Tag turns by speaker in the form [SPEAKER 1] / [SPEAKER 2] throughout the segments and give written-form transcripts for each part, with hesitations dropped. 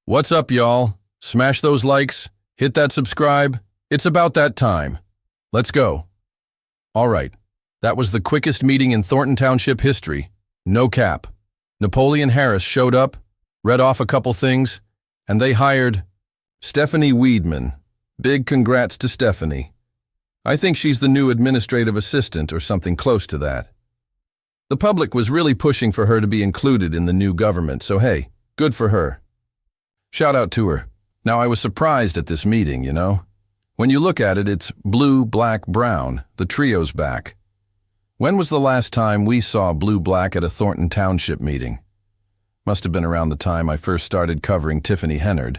[SPEAKER 1] What's up, y'all? Smash those likes, hit that subscribe. It's about that time. Let's go. All right, that was the quickest meeting in Thornton Township history. No cap. Napoleon Harris showed up, read off a couple things, and they hired Stephanie Weedman. Big congrats to Stephanie. I think she's the new administrative assistant or something close to that. The public was really pushing for her to be included in the new government, so hey, good for her. Shout out to her. Now, I was surprised at this meeting, you know. When you look at it, it's blue, black, brown. The trio's back. When was the last time we saw blue-black at a Thornton Township meeting? Must have been around the time I first started covering Tiffany Henyard.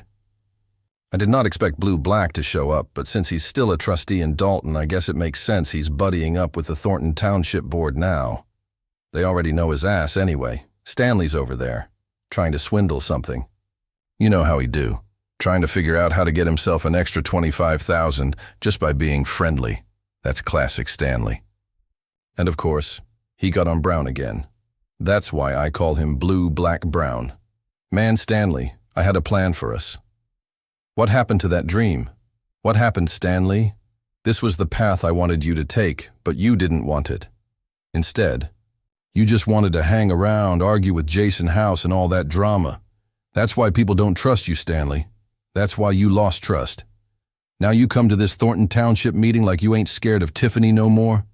[SPEAKER 1] I did not expect blue-black to show up, but since he's still a trustee in Dalton, I guess it makes sense he's buddying up with the Thornton Township board now. They already know his ass anyway. Stanley's over there, trying to swindle something. You know how he do, trying to figure out how to get himself an extra $25,000 just by being friendly. That's classic Stanley. And of course, he got on Brown again. That's why I call him Blue, Black, Brown. Man, Stanley, I had a plan for us. What happened to that dream? What happened, Stanley? This was the path I wanted you to take, but you didn't want it. Instead, you just wanted to hang around, argue with Jason House and all that drama. That's why people don't trust you, Stanley. That's why you lost trust. Now you come to this Thornton Township meeting like you ain't scared of Tiffany no more?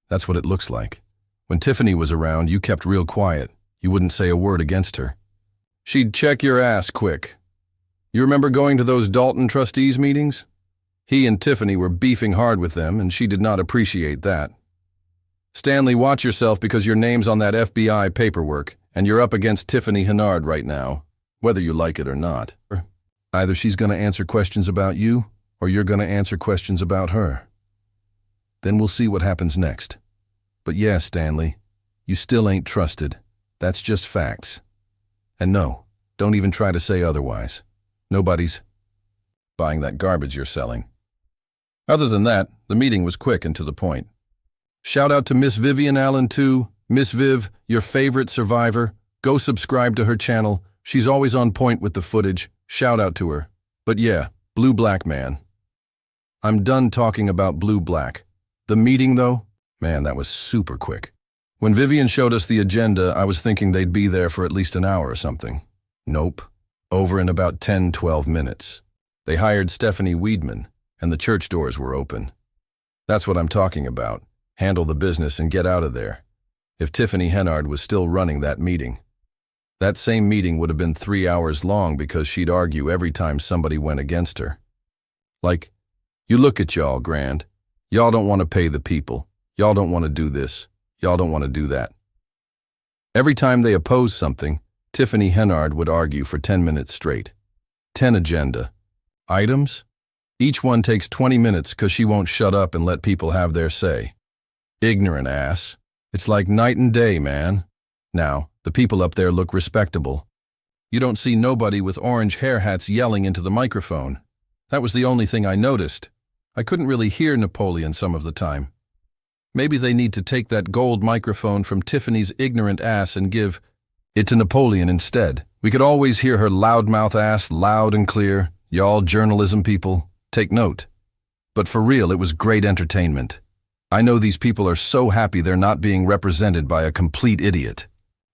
[SPEAKER 1] That's what it looks like. When Tiffany was around, you kept real quiet. You wouldn't say a word against her. She'd check your ass quick. You remember going to those Dalton trustees meetings? He and Tiffany were beefing hard with them, and she did not appreciate that. Stanley, watch yourself because your name's on that FBI paperwork, and you're up against Tiffany Henyard right now, whether you like it or not. Either she's going to answer questions about you, or you're going to answer questions about her. Then we'll see what happens next. But yeah, Stanley, you still ain't trusted. That's just facts. And no, don't even try to say otherwise. Nobody's buying that garbage you're selling. Other than that, the meeting was quick and to the point. Shout out to Miss Vivian Allen too. Miss Viv, your favorite survivor. Go subscribe to her channel. She's always on point with the footage. Shout out to her. But yeah, blue-black man. I'm done talking about blue-black. The meeting though? Man, that was super quick. When Vivian showed us the agenda, I was thinking they'd be there for at least an hour or something. Nope. Over in about 10-12 minutes. They hired Stephanie Weedman, and the church doors were open. That's what I'm talking about. Handle the business and get out of there. If Tiffany Henyard was still running that meeting. That same meeting would have been 3 hours long because she'd argue every time somebody went against her. Like, you look at y'all, Grand. Y'all don't want to pay the people. Y'all don't want to do this. Y'all don't want to do that. Every time they opposed something, Tiffany Henyard would argue for 10 minutes straight. 10 agenda items. Each one takes 20 minutes because she won't shut up and let people have their say. Ignorant ass. It's like night and day, man. Now, the people up there look respectable. You don't see nobody with orange hair hats yelling into the microphone. That was the only thing I noticed. I couldn't really hear Napoleon some of the time. Maybe they need to take that gold microphone from Tiffany's ignorant ass and give it to Napoleon instead. We could always hear her loudmouth ass loud and clear. Y'all journalism people, take note. But for real, it was great entertainment. I know these people are so happy they're not being represented by a complete idiot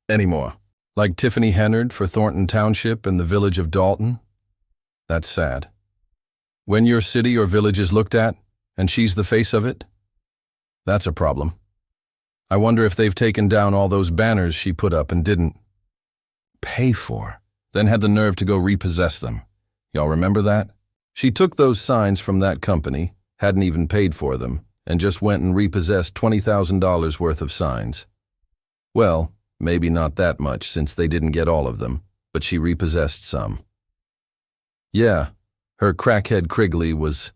[SPEAKER 1] anymore. Like Tiffany Henyard for Thornton Township and the village of Dalton. That's sad. When your city or village is looked at, and she's the face of it, that's a problem. I wonder if they've taken down all those banners she put up and didn't pay for, then had the nerve to go repossess them. Y'all remember that? She took those signs from that company, hadn't even paid for them, and just went and repossessed $20,000 worth of signs. Well, maybe not that much since they didn't get all of them, but she repossessed some. Yeah, her crackhead Krigley was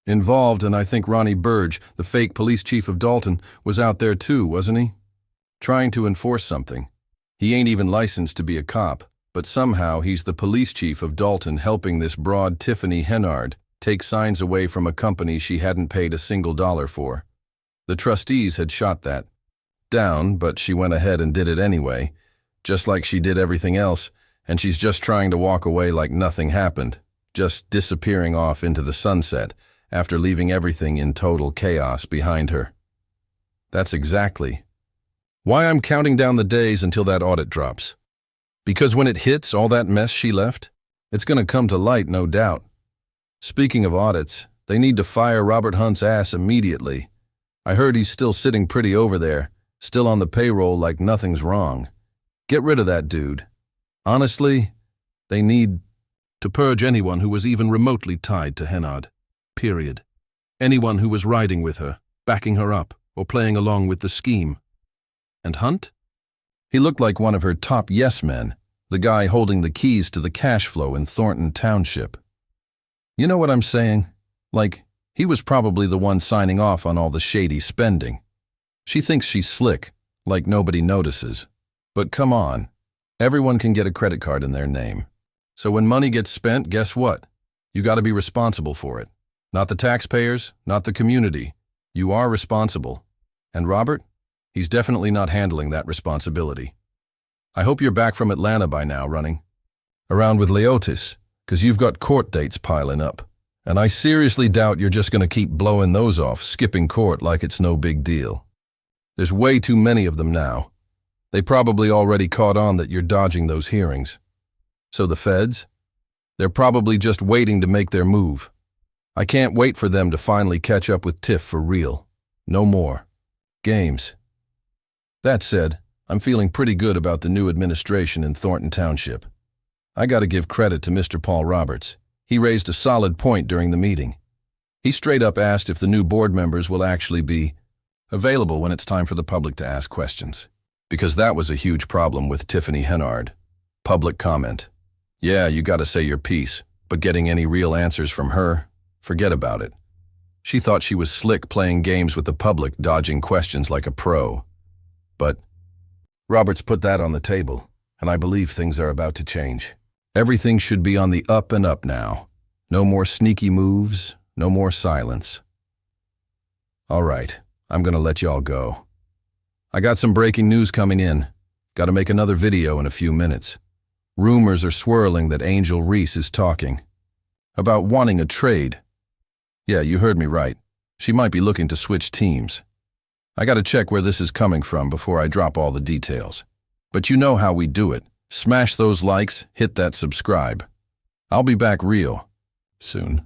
[SPEAKER 1] involved, and I think Ronnie Burge, the fake police chief of Dalton, was out there too, wasn't he? Trying to enforce something. He ain't even licensed to be a cop, but somehow he's the police chief of Dalton helping this broad Tiffany Henyard take signs away from a company she hadn't paid a single dollar for. The trustees had shot that down, but she went ahead and did it anyway, just like she did everything else, and she's just trying to walk away like nothing happened, just disappearing off into the sunset after leaving everything in total chaos behind her. That's exactly why I'm counting down the days until that audit drops. Because when it hits all that mess she left, it's going to come to light, no doubt. Speaking of audits, they need to fire Robert Hunt's ass immediately. I heard he's still sitting pretty over there, still on the payroll like nothing's wrong. Get rid of that dude. Honestly, they need to purge anyone who was even remotely tied to Henyard. Period. Anyone who was riding with her, backing her up, or playing along with the scheme. And Hunt? He looked like one of her top yes-men, the guy holding the keys to the cash flow in Thornton Township. You know what I'm saying? Like, he was probably the one signing off on all the shady spending. She thinks she's slick, like nobody notices. But come on, everyone can get a credit card in their name. So when money gets spent, guess what? You gotta be responsible for it. Not the taxpayers, not the community. You are responsible. And Robert? He's definitely not handling that responsibility. I hope you're back from Atlanta by now, running around with Leotis, 'cause you've got court dates piling up. And I seriously doubt you're just gonna keep blowing those off, skipping court like it's no big deal. There's way too many of them now. They probably already caught on that you're dodging those hearings. So the feds? They're probably just waiting to make their move. I can't wait for them to finally catch up with Tiff for real. No more games. That said, I'm feeling pretty good about the new administration in Thornton Township. I gotta give credit to Mr. Paul Roberts. He raised a solid point during the meeting. He straight up asked if the new board members will actually be available when it's time for the public to ask questions. Because that was a huge problem with Tiffany Henyard. Public comment. Yeah, you gotta say your piece, but getting any real answers from her, forget about it. She thought she was slick playing games with the public, dodging questions like a pro. But Roberts put that on the table, and I believe things are about to change. Everything should be on the up and up now. No more sneaky moves, no more silence. All right, I'm gonna let y'all go. I got some breaking news coming in. Gotta make another video in a few minutes. Rumors are swirling that Angel Reese is talking about wanting a trade. Yeah, you heard me right. She might be looking to switch teams. I gotta check where this is coming from before I drop all the details. But you know how we do it. Smash those likes, hit that subscribe. I'll be back real soon.